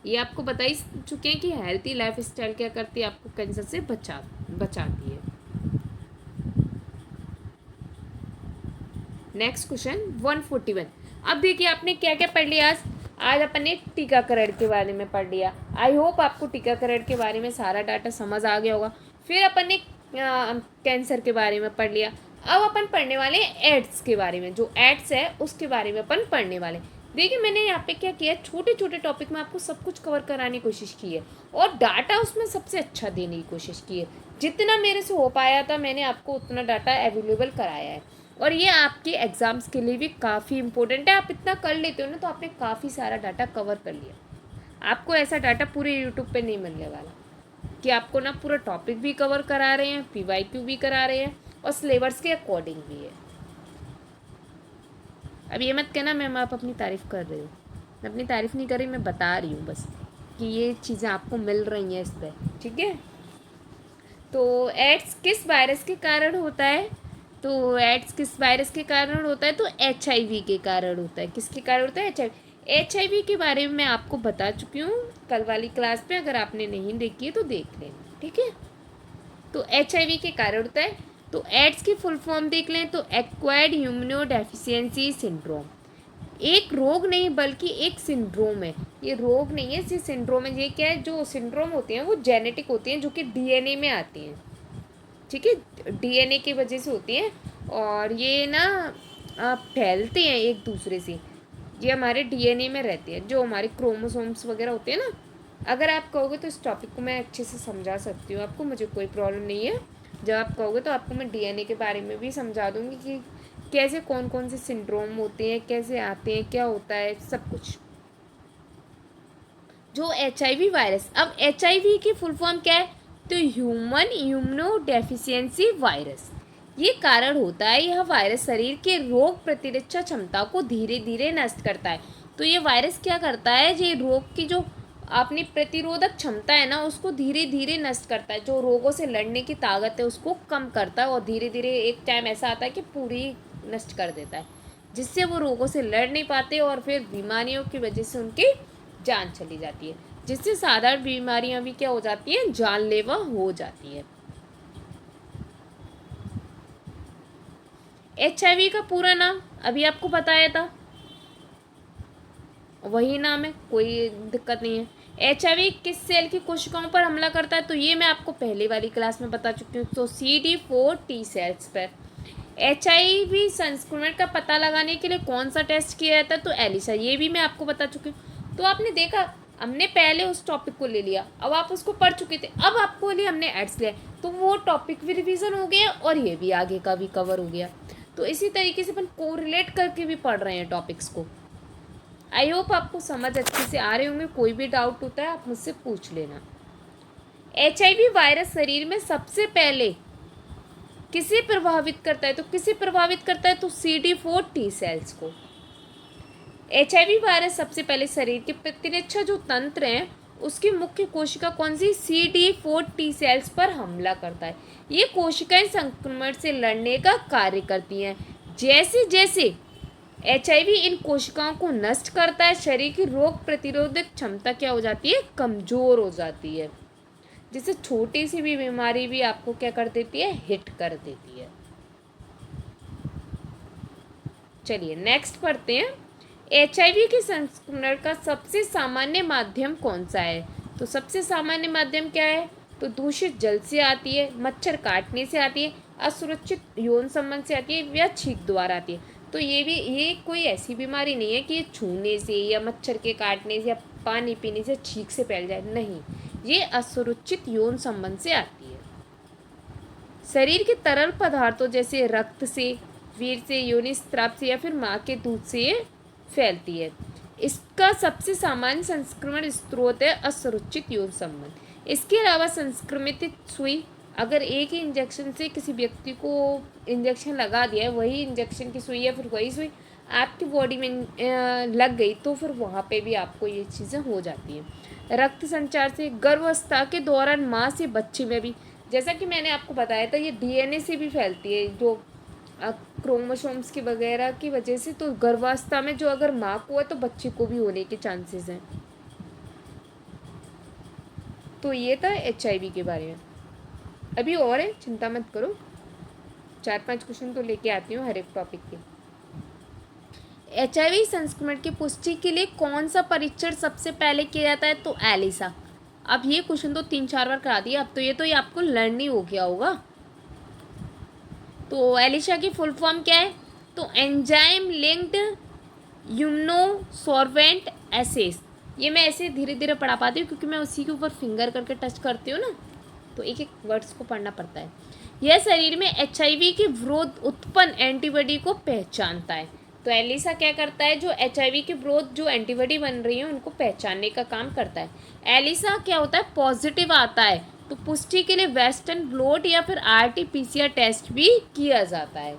Speaker 1: ये आपको बता ही चुके हैं कि हेल्थी लाइफस्टाइल क्या करती है, आपको कैंसर से बचाती है। Next question 141। अब देखिए आपने क्या क्या पढ़ लिया आज अपन ने टीकाकरण के बारे में पढ़ लिया। आई होप आपको टीकाकरण के बारे में सारा डाटा समझ आ गया होगा। फिर अपन ने कैंसर के बारे में पढ़ लिया। अब अपन पढ़ने वाले हैं एड्स के बारे में, जो एड्स है उसके बारे में अपन पढ़ने वाले। देखिए मैंने यहाँ पे क्या किया, छोटे छोटे टॉपिक में आपको सब कुछ कवर कराने की कोशिश की है और डाटा उसमें सबसे अच्छा देने की कोशिश की है। जितना मेरे से हो पाया था मैंने आपको उतना डाटा अवेलेबल कराया है, और ये आपके एग्ज़ाम्स के लिए भी काफ़ी इंपॉर्टेंट है। आप इतना कर लेते हो ना तो आपने काफ़ी सारा डाटा कवर कर लिया। आपको ऐसा डाटा पूरे यूट्यूब पे नहीं मिलने वाला कि आपको ना पूरा टॉपिक भी कवर करा रहे हैं, PYQ भी करा रहे हैं और सिलेबस के अकॉर्डिंग भी है। अब ये मत कहना मैम आप अपनी तारीफ़ कर रहे हो, मैं अपनी तारीफ़ नहीं कर रही, मैं बता रही हूँ बस कि ये चीज़ें आपको मिल रही हैं इस पर, ठीक है। तो एड्स किस वायरस के कारण होता है? तो एड्स किस वायरस के कारण होता है? तो HIV के कारण होता है। किसके कारण होता है? HIV के बारे में मैं आपको बता चुकी हूँ कल वाली क्लास पे, अगर आपने नहीं देखी है तो देख लेना, ठीक है। तो HIV के कारण होता है। तो एड्स की फुल फॉर्म देख लें तो एक्वायर्ड इम्यूनोडेफिशिएंसी सिंड्रोम। एक रोग नहीं बल्कि एक सिंड्रोम है। ये रोग नहीं है, ये सिंड्रोम है। ये क्या है, जो सिंड्रोम होते हैं वो जेनेटिक होते हैं, जो कि DNA में आती हैं, ठीक है, DNA की वजह से होती हैं और ये ना फैलते हैं एक दूसरे से। ये हमारे DNA में रहते हैं, जो हमारे क्रोमोसोम्स वगैरह होते हैं ना। अगर आप कहोगे तो इस टॉपिक को मैं अच्छे से समझा सकती हूँ आपको, मुझे कोई प्रॉब्लम नहीं है। जब आप कहोगे तो आपको मैं DNA के बारे में भी समझा दूँगी कि कैसे कौन कौन से सिंड्रोम होते हैं, कैसे आते हैं, क्या होता है, सब कुछ। जो HIV वायरस, अब HIV की फुल फॉर्म क्या है? तो ह्यूमन इम्यूनोडेफिशिएंसी वायरस। ये कारण होता है, यह वायरस शरीर के रोग प्रतिरक्षा क्षमता को धीरे धीरे नष्ट करता है। तो ये वायरस क्या करता है, ये रोग की जो अपनी प्रतिरोधक क्षमता है ना उसको धीरे धीरे नष्ट करता है। जो रोगों से लड़ने की ताकत है उसको कम करता है और धीरे धीरे एक टाइम ऐसा आता है कि पूरी नष्ट कर देता है, जिससे वो रोगों से लड़ नहीं पाते और फिर बीमारियों की वजह से उनकी जान चली जाती है, जिससे साधारण बीमारियां भी क्या हो जाती हैं, जानलेवा हो जाती है। HIV का पूरा नाम अभी आपको बताया था, वही नाम है, कोई दिक्कत नहीं है। HIV किस सेल की कोशिकाओं पर हमला करता है? तो ये मैं आपको पहले वाली क्लास में बता चुकी हूँ। तो CD4 T सेल्स पर। HIV संक्रमण का पता लगाने के लिए कौन सा टेस्ट किया जाता है? तो एलिसा। ये भी मैं आपको बता चुकी हूँ। तो आपने देखा हमने पहले उस टॉपिक को ले लिया, अब आप उसको पढ़ चुके थे, अब आपको लिए हमने एड्स लिया, तो वो टॉपिक भी रिवीजन हो गया और ये भी आगे का भी कवर हो गया। तो इसी तरीके से अपन कोरिलेट करके भी पढ़ रहे हैं टॉपिक्स को। आई होप आपको समझ अच्छे से आ रहे होंगे। कोई भी डाउट होता है आप मुझसे पूछ लेना। HIV वायरस शरीर में सबसे पहले किसे प्रभावित करता है? तो किसे प्रभावित करता है? तो CD4 T सेल्स को। HIV वायरस सबसे पहले शरीर के प्रतिरक्षा जो तंत्र हैं उसकी मुख्य कोशिका कौन सी? CD4 T सेल्स पर हमला करता है। ये कोशिकाएं संक्रमण से लड़ने का कार्य करती हैं। जैसे जैसे HIV इन कोशिकाओं को नष्ट करता है, शरीर की रोग प्रतिरोधक क्षमता क्या हो जाती है? कमजोर हो जाती है। जिससे छोटी सी भी बीमारी भी आपको क्या कर देती है? हिट कर देती है। चलिए नेक्स्ट पढ़ते हैं। HIV के संक्रमण का सबसे सामान्य माध्यम कौन सा है? तो सबसे सामान्य माध्यम क्या है? तो दूषित जल से आती है, मच्छर काटने से आती है, असुरक्षित यौन संबंध से आती है या छींक द्वारा आती है। तो ये कोई ऐसी बीमारी नहीं है कि ये छूने से या मच्छर के काटने से या पानी पीने से छींक से फैल जाए, नहीं, ये असुरक्षित यौन संबंध से आती है। शरीर के तरल पदार्थों जैसे रक्त से, वीर से, योनि स्राव से या फिर माँ के दूध से ये फैलती है। इसका सबसे सामान्य संक्रमण स्रोत है असुरक्षित यौन संबंध। इसके अलावा संक्रमित सुई, अगर एक ही इंजेक्शन से किसी व्यक्ति को इंजेक्शन लगा दिया है, वही इंजेक्शन की सुई या फिर वही सुई आपकी बॉडी में लग गई, तो फिर वहाँ पे भी आपको ये चीज़ें हो जाती हैं। रक्त संचार से, गर्भावस्था के दौरान माँ से बच्चे में भी, जैसा कि मैंने आपको बताया था, ये DNA से भी फैलती है, जो क्रोमोसोम्स की वगैरह की वजह से। तो गर्भावस्था में जो अगर माँ को है तो बच्चे को भी होने के चांसेस हैं। तो ये था HIV के बारे में। अभी और है, चिंता मत करो, 4-5 क्वेश्चन तो लेके आती हूँ हर एक टॉपिक के। HIV संक्रमण की पुष्टि के लिए कौन सा परीक्षण सबसे पहले किया जाता है? तो एलिसा। अब ये क्वेश्चन तो 3-4 बार करा दिया, अब तो ये आपको लर्न ही हो गया होगा। तो एलिसा की फुल फॉर्म क्या है? तो एंजाइम लिंक्ड इम्यूनोसॉर्बेंट एसेस। ये मैं ऐसे धीरे धीरे पढ़ा पाती हूँ क्योंकि मैं उसी के ऊपर फिंगर करके टच करती हूँ ना, तो एक एक वर्ड्स को पढ़ना पड़ता है। यह शरीर में HIV के विरोध उत्पन्न एंटीबॉडी को पहचानता है। तो एलिसा क्या करता है? जो HIV के विरोध जो एंटीबॉडी बन रही है उनको पहचानने का काम करता है। एलिसा क्या होता है? पॉजिटिव आता है तो पुष्टि के लिए वेस्टर्न ब्लॉट या फिर RT-PCR टेस्ट भी किया जाता है।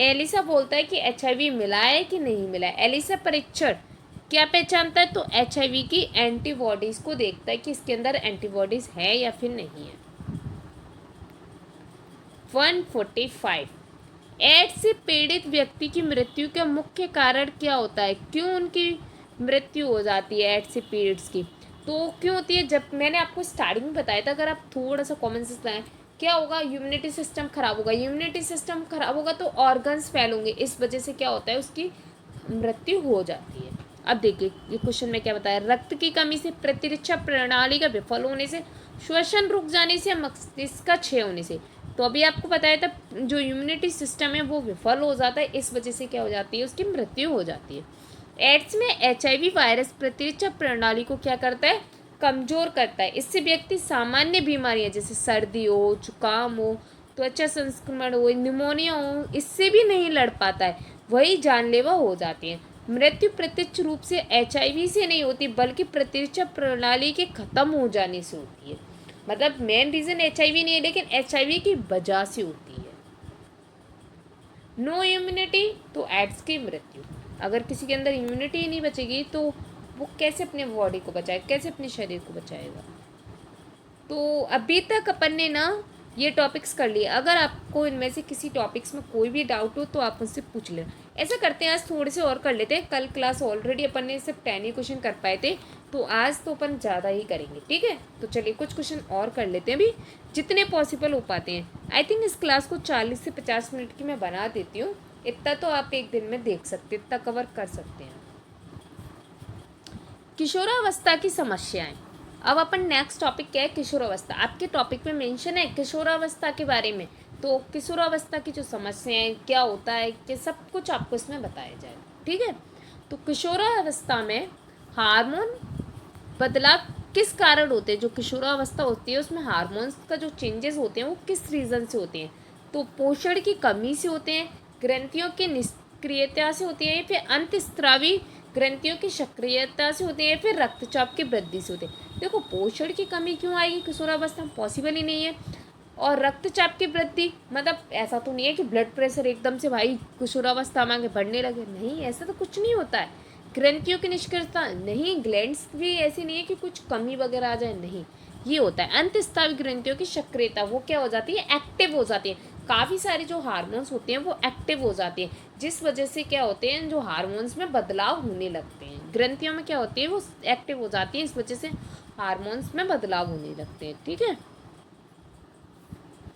Speaker 1: एलिसा बोलता है कि HIV मिला है कि नहीं मिला है। एलिसा परीक्षण क्या पहचानता है? तो HIV की एंटीबॉडीज को देखता है कि इसके अंदर एंटीबॉडीज है या फिर नहीं है। 145 एड्स से पीड़ित व्यक्ति की मृत्यु का मुख्य कारण क्या होता है? क्यों उनकी मृत्यु हो जाती है एड्स से पीड़ित की? तो क्यों होती है? जब मैंने आपको स्टार्टिंग में बताया था, अगर आप थोड़ा सा कॉमन सेंस लाएं, क्या होगा? इम्यूनिटी सिस्टम खराब होगा। इम्यूनिटी सिस्टम खराब होगा तो ऑर्गन्स फेल होंगे, इस वजह से क्या होता है? उसकी मृत्यु हो जाती है। अब देखिए ये क्वेश्चन में क्या बताया? रक्त की कमी से, प्रतिरक्षा प्रणाली का विफल होने से, श्वसन रुक जाने से, मस्तिष्क का क्षय होने से। तो अभी आपको बताया था जो इम्यूनिटी सिस्टम है वो विफल हो जाता है, इस वजह से क्या हो जाती है? उसकी मृत्यु हो जाती है। एड्स में HIV वायरस प्रतिरक्षा प्रणाली को क्या करता है? कमजोर करता है। इससे व्यक्ति सामान्य बीमारियां जैसे सर्दी हो, जुकाम हो, त्वचा संक्रमण हो, निमोनिया हो, इससे भी नहीं लड़ पाता है, वही जानलेवा हो जाती है। मृत्यु प्रत्यक्ष रूप से HIV से नहीं होती बल्कि प्रतिरक्षा प्रणाली के खत्म हो जाने से होती है। मतलब मेन रीजन HIV नहीं है लेकिन HIV की वजह से होती है। नो इम्यूनिटी तो एड्स की मृत्यु। अगर किसी के अंदर इम्यूनिटी ही नहीं बचेगी तो वो कैसे अपने बॉडी को बचाएगा, कैसे अपने शरीर को बचाएगा? तो अभी तक अपन ने ना ये टॉपिक्स कर लिए। अगर आपको इनमें से किसी टॉपिक्स में कोई भी डाउट हो तो आप मुझसे पूछ लेना। ऐसा करते हैं आज थोड़े से और कर लेते हैं। कल क्लास ऑलरेडी अपन ने सिर्फ 10 ही क्वेश्चन कर पाए थे, तो आज तो अपन ज़्यादा ही करेंगे, ठीक है? तो चलिए कुछ क्वेश्चन और कर लेते हैं अभी, जितने पॉसिबल हो पाते हैं। आई थिंक इस क्लास को 40 से 50 मिनट की मैं बना देती हूँ, इतना तो आप एक दिन में देख सकते, इतना कवर कर सकते हैं। किशोरावस्था की समस्याएं। अब अपन नेक्स्ट टॉपिक क्या है? किशोरावस्था। आपके टॉपिक में मेंशन है किशोरावस्था के बारे में, तो किशोरावस्था की जो समस्याएं, क्या होता है, कि सब कुछ आपको इसमें बताया जाएगा, ठीक है? तो किशोरावस्था में हार्मोन बदलाव किस कारण होते हैं? जो किशोरावस्था होती है उसमें हार्मोन्स का जो चेंजेस होते हैं वो किस रीज़न से होते हैं? तो पोषण की कमी से होते हैं, ग्रंथियों की निष्क्रियता से होती है, या फिर अंतःस्रावी ग्रंथियों की सक्रियता से होते हैं, या फिर रक्तचाप की वृद्धि से होते हैं। देखो, पोषण की कमी क्यों आएगी किशोरावस्था में? पॉसिबल ही नहीं है। और रक्तचाप की वृद्धि मतलब ऐसा तो नहीं है कि ब्लड प्रेशर एकदम से भाई किशोरावस्था में आगे बढ़ने लगे, नहीं, ऐसा तो कुछ नहीं होता है। ग्रंथियों की निष्क्रियता नहीं, ग्लैंड्स भी ऐसी नहीं है कि कुछ कमी वगैरह आ जाए, नहीं, ये होता है अंतःस्रावी ग्रंथियों की सक्रियता, वो क्या हो जाती है? एक्टिव हो जाती है। काफ़ी सारे जो हार्मोन्स होते हैं वो एक्टिव हो जाते हैं, जिस वजह से क्या होते हैं, जो हार्मोन्स में बदलाव होने लगते हैं। ग्रंथियों में क्या होती है, वो एक्टिव हो जाती है, इस वजह से हार्मोन्स में बदलाव होने लगते हैं। ठीक है,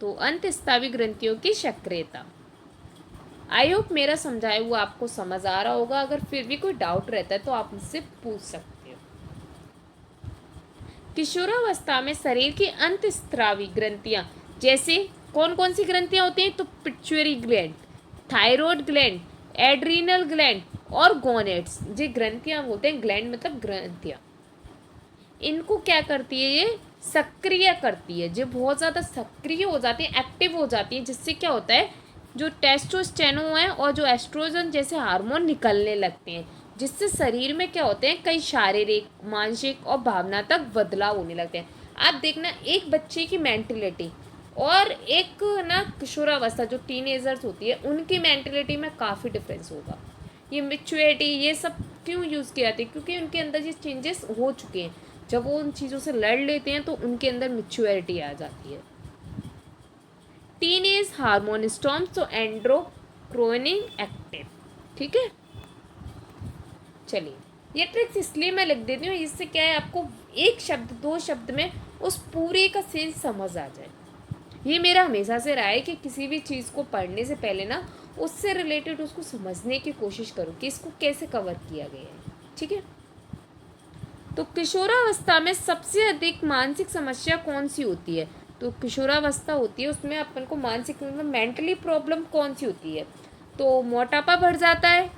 Speaker 1: तो अंतःस्रावी ग्रंथियों की सक्रियता। आई होप मेरा समझाया हुआ आपको समझ आ रहा होगा। अगर फिर भी कोई डाउट रहता है तो आप मुझसे पूछ सकते हो। किशोरावस्था में शरीर की अंतःस्रावी ग्रंथियां जैसे कौन कौन सी ग्रंथियां होती हैं? तो pituitary gland, thyroid gland, adrenal gland और गोनेड्स, ये ग्रंथियां बोलते हैं। ग्लैंड मतलब ग्रंथियां। इनको क्या करती है? ये सक्रिय करती है, जो बहुत ज़्यादा सक्रिय हो जाती है, एक्टिव हो जाती है, जिससे क्या होता है, जो टेस्टोस्टेरोन है और जो एस्ट्रोजन जैसे हार्मोन निकलने लगते हैं, जिससे शरीर में क्या होते हैं, कई शारीरिक, मानसिक और भावनात्मक बदलाव होने लगते हैं। आप देखना, एक बच्चे की मेंटलिटी और एक ना किशोरावस्था जो टीनेजर्स होती है उनकी मेंटलिटी में काफ़ी डिफरेंस होगा। ये मेच्योरिटी ये सब क्यों यूज़ किए जाते हैं? क्योंकि उनके अंदर ये चेंजेस हो चुके हैं। जब वो उन चीज़ों से लड़ लेते हैं तो उनके अंदर मेच्योरिटी आ जाती है। टीनेज हार्मोन स्टॉर्म्स तो एंड्रोक्रोनिन एक्टिव। ठीक है, चलिए, ये ट्रिक्स इसलिए मैं लिख देती हूँ, इससे क्या है, आपको एक शब्द दो शब्द में उस पूरे का सेंस समझ आ जाए। ये मेरा हमेशा से रहा है कि किसी भी चीज़ को पढ़ने से पहले ना उससे रिलेटेड उसको समझने की कोशिश करो कि इसको कैसे कवर किया गया है। ठीक है, तो किशोरावस्था में सबसे अधिक मानसिक समस्या कौन सी होती है? तो किशोरावस्था होती है उसमें अपन को मानसिक मतलब मेंटली प्रॉब्लम कौन सी होती है? तो मोटापा बढ़ जाता है,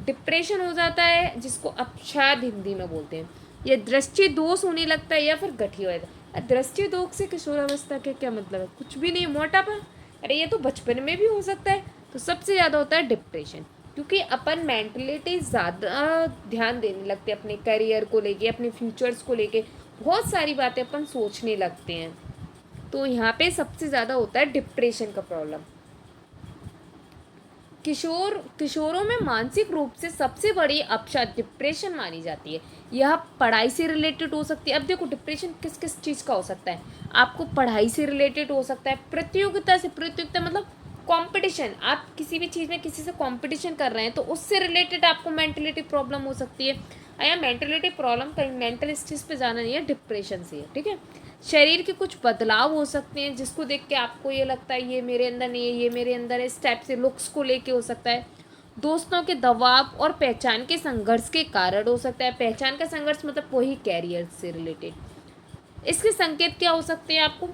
Speaker 1: डिप्रेशन हो जाता है जिसको अवसाद हिंदी में बोलते हैं, या दृष्टि दोष होने लगता है, या फिर गठिया हो जाता है। दृष्टि दोष से किशोरावस्था का क्या मतलब है? कुछ भी नहीं, मोटापा, अरे ये तो बचपन में भी हो सकता है। तो सबसे ज़्यादा होता है डिप्रेशन, क्योंकि अपन मेंटलिटी ज़्यादा ध्यान देने लगते हैं अपने करियर को लेके, अपने फ्यूचर्स को लेके, बहुत सारी बातें अपन सोचने लगते हैं। तो यहाँ पे सबसे ज़्यादा होता है डिप्रेशन का प्रॉब्लम। किशोरों में मानसिक रूप से सबसे बड़ी अवसाद डिप्रेशन मानी जाती है। यह पढ़ाई से रिलेटेड हो सकती है। अब देखो, डिप्रेशन किस किस चीज़ का हो सकता है? आपको पढ़ाई से रिलेटेड हो सकता है, प्रतियोगिता मतलब कंपटीशन, आप किसी भी चीज़ में किसी से कंपटीशन कर रहे हैं तो उससे रिलेटेड आपको मेंटलिटी प्रॉब्लम हो सकती है। या मेंटलिटी प्रॉब्लम कहीं मेंटल स्ट्रेस पे जाना नहीं है, डिप्रेशन से है। ठीक है, शरीर के कुछ बदलाव हो सकते हैं जिसको देख के आपको ये लगता है ये मेरे अंदर नहीं है, ये मेरे अंदर है, इस टाइप से लुक्स को लेके हो सकता है। दोस्तों के दबाव और पहचान के संघर्ष के कारण हो सकता है। पहचान का संघर्ष मतलब वही कैरियर से रिलेटेड। इसके संकेत क्या हो सकते हैं? आपको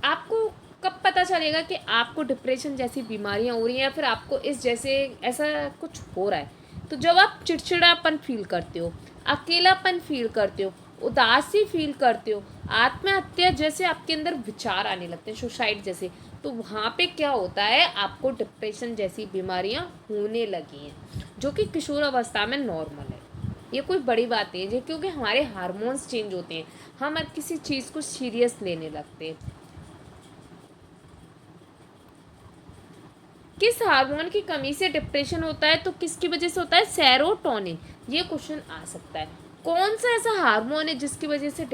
Speaker 1: आपको कब पता चलेगा कि आपको डिप्रेशन जैसी बीमारियां हो रही हैं, या फिर आपको इस जैसे ऐसा कुछ हो रहा है? तो जब आप चिड़चिड़ापन फील करते हो, अकेलापन फील करते हो, उदासी फील करते हो, आत्महत्या जैसे आपके अंदर विचार आने लगते हैं, सुसाइड जैसे, तो वहाँ पे क्या होता है, आपको डिप्रेशन जैसी बीमारियां होने लगी हैं, जो कि किशोर अवस्था में नॉर्मल है। ये कोई बड़ी बात नहीं है, क्योंकि हमारे हार्मोन्स चेंज होते हैं, हम हर किसी चीज़ को सीरियस लेने लगते हैं। किस हार्मोन की कमी से डिप्रेशन होता है? तो किसकी वजह से होता है? सेरोटोनिन। ये क्वेश्चन आ सकता है, कौन सा ऐसा हार्मोन है जिसकी वजह से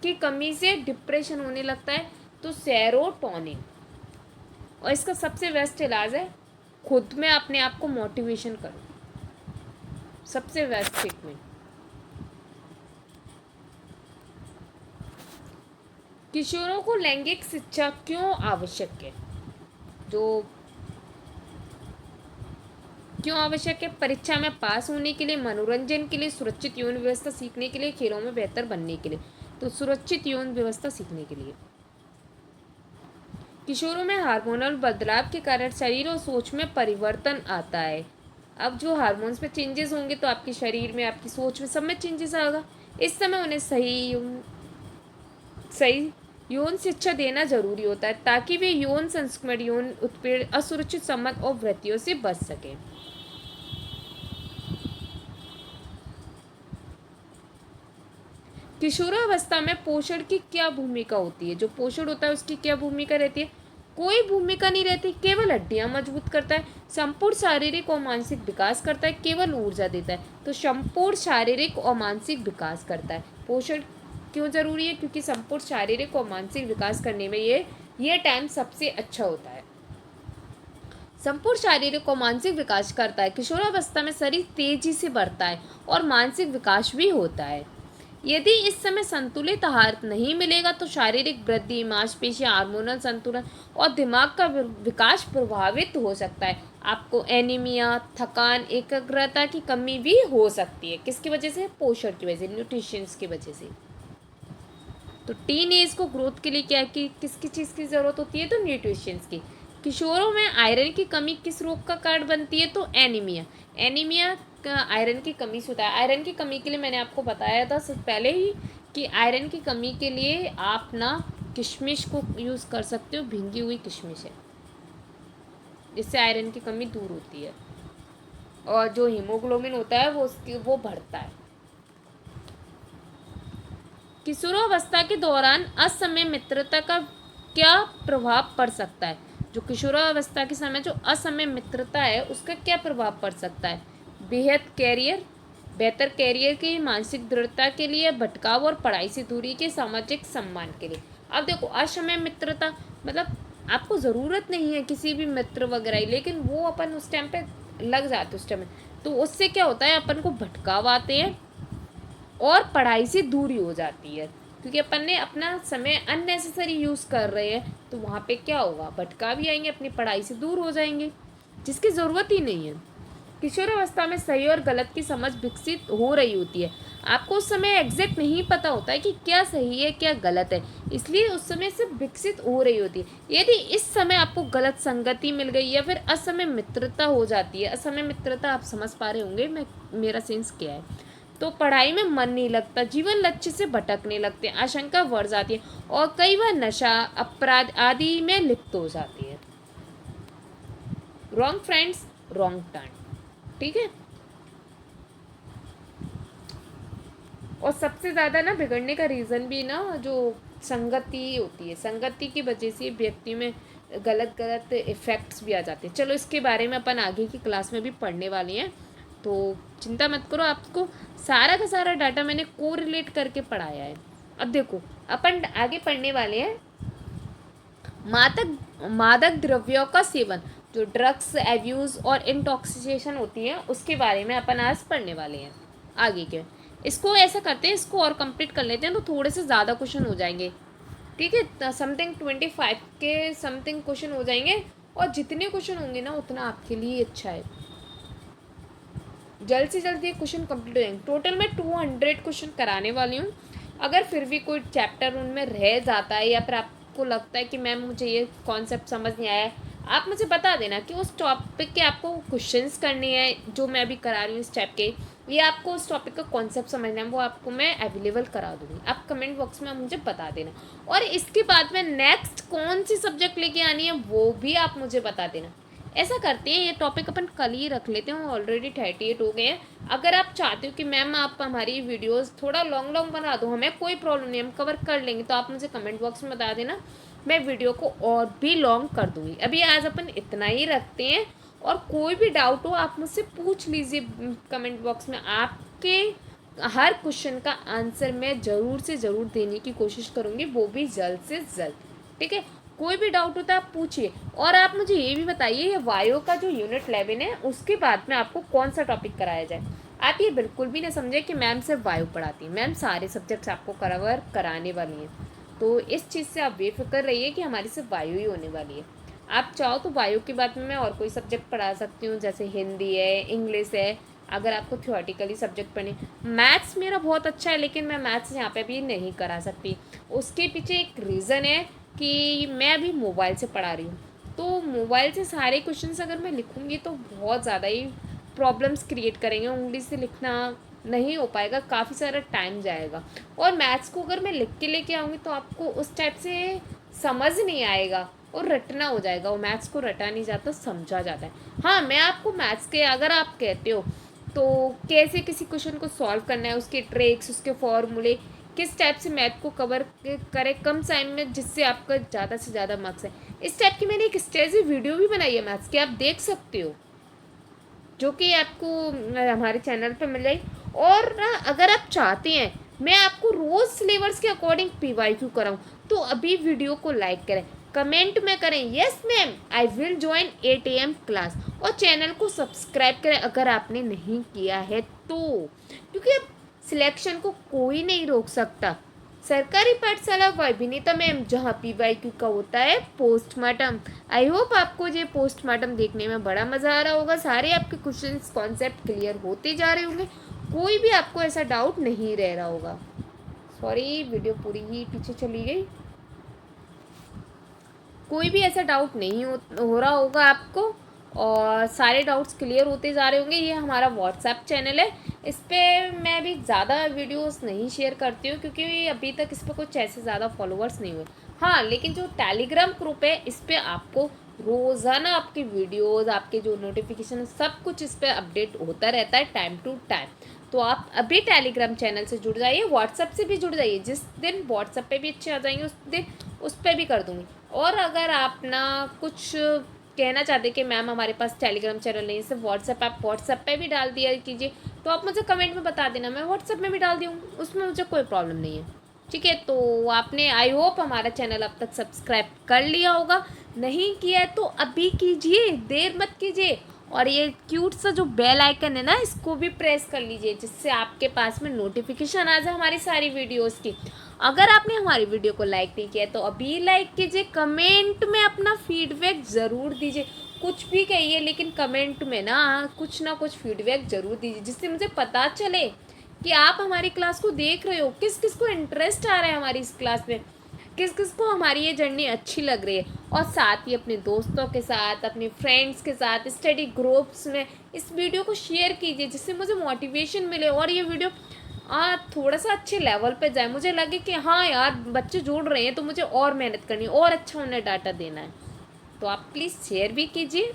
Speaker 1: की कमी से डिप्रेशन होने लगता है? तो सेरोटोनिन। और इसका सबसे बेस्ट इलाज है खुद में अपने आप को मोटिवेशन करो, सबसे बेस्ट ट्रीटमेंट। किशोरों को लैंगिक शिक्षा क्यों आवश्यक है? जो क्यों आवश्यक है? परीक्षा में पास होने के लिए, मनोरंजन के लिए, सुरक्षित यौन व्यवस्था सीखने के लिए, खेलों में बेहतर बनने के लिए। तो सुरक्षित यौन व्यवस्था सीखने के लिए। किशोरों में हार्मोनल बदलाव के कारण शरीर और सोच में परिवर्तन आता है। अब जो हार्मोन्स में चेंजेस होंगे तो आपके शरीर में, आपकी सोच में, सब में चेंजेस आएगा। इस समय उन्हें सही यौन शिक्षा देना जरूरी होता है ताकि वे यौन संस्करण, यौन उत्पीड़न, असुरक्षित संबंध और वृत्तियों से बच सकें। किशोरावस्था में पोषण की क्या भूमिका होती है? जो पोषण होता है उसकी क्या भूमिका रहती है? कोई भूमिका नहीं रहती, केवल हड्डियां मजबूत करता है, संपूर्ण शारीरिक और मानसिक विकास करता है, केवल ऊर्जा देता है। तो संपूर्ण शारीरिक और मानसिक विकास करता है। पोषण क्यों जरूरी है? क्योंकि संपूर्ण शारीरिक और मानसिक विकास करने में ये टाइम सबसे अच्छा होता है। संपूर्ण शारीरिक और मानसिक विकास करता है। किशोरावस्था में शरीर तेजी से बढ़ता है और मानसिक विकास भी होता है। यदि इस समय संतुलित आहार नहीं मिलेगा तो शारीरिक वृद्धि, मांसपेशी, हार्मोनल संतुलन और दिमाग का विकास प्रभावित हो सकता है। आपको एनीमिया, थकान, एकाग्रता की कमी भी हो सकती है। किसकी वजह से? पोषण की वजह से, न्यूट्रिशंस की वजह से। तो टीन एज को ग्रोथ के लिए क्या की किसकी चीज़ की ज़रूरत होती है? तो न्यूट्रिशंस की। किशोरों में आयरन की कमी किस रोग का कारण बनती है? तो एनीमिया। एनीमिया आयरन की कमी से होता है। आयरन की कमी के लिए मैंने आपको बताया था पहले ही कि आयरन की कमी के लिए आप ना किशमिश को यूज़ कर सकते हो, भिंगी हुई किशमिश है, जिससे आयरन की कमी दूर होती है और जो हीमोग्लोबिन होता है वो बढ़ता है। किशोरावस्था के दौरान असमय मित्रता का क्या प्रभाव पड़ सकता है? जो किशोरावस्था के समय जो असमय मित्रता है उसका क्या प्रभाव पड़ सकता है? बेहतर कैरियर की, मानसिक दृढ़ता के लिए, भटकाव और पढ़ाई से दूरी के, सामाजिक सम्मान के लिए। अब देखो, असमय मित्रता मतलब आपको ज़रूरत नहीं है किसी भी मित्र वगैरह, लेकिन वो अपन उस टाइम पे लग जाते उस टाइम, तो उससे क्या होता है, अपन को भटकाव आते हैं और पढ़ाई से दूरी हो जाती है, क्योंकि अपन ने अपना समय अननेसेसरी यूज़ कर रहे हैं। तो वहाँ पे क्या होगा? भटका भी आएंगे, अपनी पढ़ाई से दूर हो जाएंगे, जिसकी ज़रूरत ही नहीं है। किशोरावस्था में सही और गलत की समझ विकसित हो रही होती है। आपको उस समय एग्जैक्ट नहीं पता होता है कि क्या सही है क्या गलत है, इसलिए उस समय से विकसित हो रही होती है। यदि इस समय आपको गलत संगति मिल गई या फिर असमय मित्रता हो जाती है, असमय मित्रता आप समझ पा रहे होंगे मेरा सेंस क्या है, तो पढ़ाई में मन नहीं लगता, जीवन लक्ष्य से भटकने लगते हैं, आशंका बढ़ जाती है और कई बार नशा, अपराध आदि में लिप्त हो जाती है। Wrong friends, wrong turn. ठीक है। और सबसे ज़्यादा ना बिगड़ने का रीज़न भी ना जो संगति होती है, संगति की वजह से व्यक्ति में गलत गलत इफ़ेक्ट्स भी आ जाते हैं। चलो इसके बारे में अपन आगे की क्लास में भी पढ़ने वाले हैं, तो चिंता मत करो, आपको सारा का सारा डाटा मैंने कोरिलेट करके पढ़ाया है। अब देखो, अपन आगे पढ़ने वाले हैं मादक द्रव्यों का सेवन, जो ड्रग्स एब्यूज़ और इंटॉक्सिकेशन होती है उसके बारे में अपन आज पढ़ने वाले हैं आगे के। इसको ऐसा करते हैं, इसको और कंप्लीट कर लेते हैं तो थोड़े से ज़्यादा क्वेश्चन हो जाएंगे। ठीक है, समथिंग 25 के समथिंग क्वेश्चन हो जाएंगे, और जितने क्वेश्चन होंगे ना उतना आपके लिए अच्छा है। जल्द से जल्द ये क्वेश्चन कंप्लीट हो जाएंगे। टोटल मैं 200 क्वेश्चन कराने वाली हूँ। अगर फिर भी कोई चैप्टर उनमें रह जाता है या फिर आपको लगता है कि मैम मुझे ये कॉन्सेप्ट समझ नहीं आया है, आप मुझे बता देना कि उस टॉपिक के आपको क्वेश्चंस करने हैं जो मैं अभी करा रही हूँ इस टाइप के, ये आपको उस टॉपिक का कॉन्सेप्ट समझना है, वो आपको मैं अवेलेबल करा दूँगी। आप कमेंट बॉक्स में मुझे बता देना, और इसके बाद में नेक्स्ट कौन सी सब्जेक्ट लेके आनी है वो भी आप मुझे बता देना। ऐसा करते हैं, ये टॉपिक अपन कल ही रख लेते हैं, ऑलरेडी 38 हो गए हैं। अगर आप चाहते हो कि मैम आप हमारी वीडियोस थोड़ा लॉन्ग बना दो, हमें कोई प्रॉब्लम नहीं, हम कवर कर लेंगे, तो आप मुझे कमेंट बॉक्स में बता देना, मैं वीडियो को और भी लॉन्ग कर दूँगी। अभी आज अपन इतना ही रखते हैं, और कोई भी डाउट हो आप मुझसे पूछ लीजिए कमेंट बॉक्स में। आपके हर क्वेश्चन का आंसर मैं ज़रूर से ज़रूर देने की कोशिश करूँगी, वो भी जल्द से जल्द। ठीक है, कोई भी डाउट होता है आप पूछिए, और आप मुझे ये भी बताइए ये वायो का जो यूनिट 11 है उसके बाद में आपको कौन सा टॉपिक कराया जाए। आप ये बिल्कुल भी ना समझे कि मैम सिर्फ वायो पढ़ाती है, मैम सारे सब्जेक्ट्स आपको कवर कराने वाली हैं। तो इस चीज़ से आप बेफिक्र रहिए कि हमारी सिर्फ वायो ही होने वाली है। आप चाहो तो वायो के बाद में मैं और कोई सब्जेक्ट पढ़ा सकती हूँ, जैसे हिंदी है, इंग्लिश है, अगर आपको थियोरेटिकली सब्जेक्ट पढ़े। मैथ्स मेरा बहुत अच्छा है, लेकिन मैं मैथ्स यहाँ पे भी नहीं करा सकती। उसके पीछे एक रीज़न है कि मैं अभी मोबाइल से पढ़ा रही हूँ, तो मोबाइल से सारे क्वेश्चंस अगर मैं लिखूँगी तो बहुत ज़्यादा ही प्रॉब्लम्स क्रिएट करेंगे, उंगली से लिखना नहीं हो पाएगा, काफ़ी सारा टाइम जाएगा। और मैथ्स को अगर मैं लिख के लेके आऊँगी तो आपको उस टाइप से समझ नहीं आएगा और रटना हो जाएगा। वो मैथ्स को रटा नहीं जाता, समझा जाता है। हाँ, मैं आपको मैथ्स के अगर आप कहते हो तो कैसे किसी क्वेश्चन को सॉल्व करना है, उसके ट्रिक्स, उसके फॉर्मूले, किस टाइप से मैथ को कवर करें कम टाइम में जिससे आपका ज़्यादा से ज़्यादा मार्क्स है, इस टाइप की मैंने एक स्टेज वीडियो भी बनाई है मैथ्स की, आप देख सकते हो, जो कि आपको हमारे चैनल पे मिल जाएगी। और ना अगर आप चाहते हैं मैं आपको रोज़ सिलेबस के अकॉर्डिंग PYQ कराऊँ तो अभी वीडियो को लाइक करें, कमेंट में करें yes ma'am I will join 8 AM class, और चैनल को सब्सक्राइब करें अगर आपने नहीं किया है तो, क्योंकि अब सिलेक्शन को कोई नहीं रोक सकता। सरकारी पाठशाला विनीता मैम जहाँ PYQ का होता है पोस्टमार्टम। आई होप आपको ये पोस्टमार्टम देखने में बड़ा मज़ा आ रहा होगा, सारे आपके क्वेश्चंस कॉन्सेप्ट क्लियर होते जा रहे होंगे, कोई भी आपको ऐसा डाउट नहीं रह रहा होगा। सॉरी वीडियो पूरी ही पीछे चली गई। कोई भी ऐसा डाउट नहीं हो रहा होगा आपको, और सारे डाउट्स क्लियर होते जा रहे होंगे। ये हमारा व्हाट्सएप चैनल है, इस पर मैं भी ज़्यादा वीडियोस नहीं शेयर करती हूँ क्योंकि अभी तक इस पर कुछ ऐसे ज़्यादा फॉलोअर्स नहीं हुए। हाँ, लेकिन जो टेलीग्राम ग्रुप है इस पर आपको रोज़ाना आपकी वीडियोस, आपके जो नोटिफिकेशन, सब कुछ इस पर अपडेट होता रहता है टाइम टू टाइम। तो आप अभी टेलीग्राम चैनल से जुड़ जाइए, व्हाट्सएप से भी जुड़ जाइए, जिस दिन व्हाट्सएप पे भी अच्छे आ जाएंगे उस दिन उस पर भी कर दूँगी। और अगर आप ना कुछ कहना चाहते कि मैम हमारे पास टेलीग्राम चैनल नहीं है, सिर्फ व्हाट्सएप, आप व्हाट्सएप पे भी डाल दिया कीजिए, तो आप मुझे कमेंट में बता देना, मैं व्हाट्सएप में भी डाल दूँ, उसमें मुझे कोई प्रॉब्लम नहीं है। ठीक है, तो आपने आई होप हमारा चैनल अब तक सब्सक्राइब कर लिया होगा, नहीं किया है तो अभी कीजिए, देर मत कीजिए। और ये क्यूट सा जो बेल आइकन है ना, इसको भी प्रेस कर लीजिए जिससे आपके पास में नोटिफिकेशन आ जाए हमारी सारी वीडियोस की। अगर आपने हमारी वीडियो को लाइक नहीं किया तो अभी लाइक कीजिए, कमेंट में अपना फीडबैक ज़रूर दीजिए, कुछ भी कहिए लेकिन कमेंट में ना कुछ फीडबैक ज़रूर दीजिए, जिससे मुझे पता चले कि आप हमारी क्लास को देख रहे हो, किस किस को इंटरेस्ट आ रहा है हमारी इस क्लास में, किस किस को हमारी ये जर्नी अच्छी लग रही है। और साथ ही अपने दोस्तों के साथ, अपने फ्रेंड्स के साथ, स्टडी ग्रुप्स में इस वीडियो को शेयर कीजिए, जिससे मुझे मोटिवेशन मिले और ये वीडियो थोड़ा सा अच्छे लेवल पे जाए, मुझे लगे कि हाँ यार बच्चे जुड़ रहे हैं तो मुझे और मेहनत करनी है और अच्छा उन्हें डाटा देना है। तो आप प्लीज़ शेयर भी कीजिए।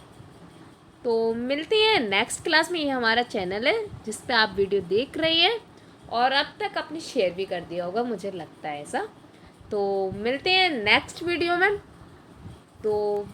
Speaker 1: तो मिलते हैं नेक्स्ट क्लास में। ये हमारा चैनल है जिस पे आप वीडियो देख रही हैं, और अब तक आपने शेयर भी कर दिया होगा, मुझे लगता है ऐसा। तो मिलते हैं नेक्स्ट वीडियो में। तो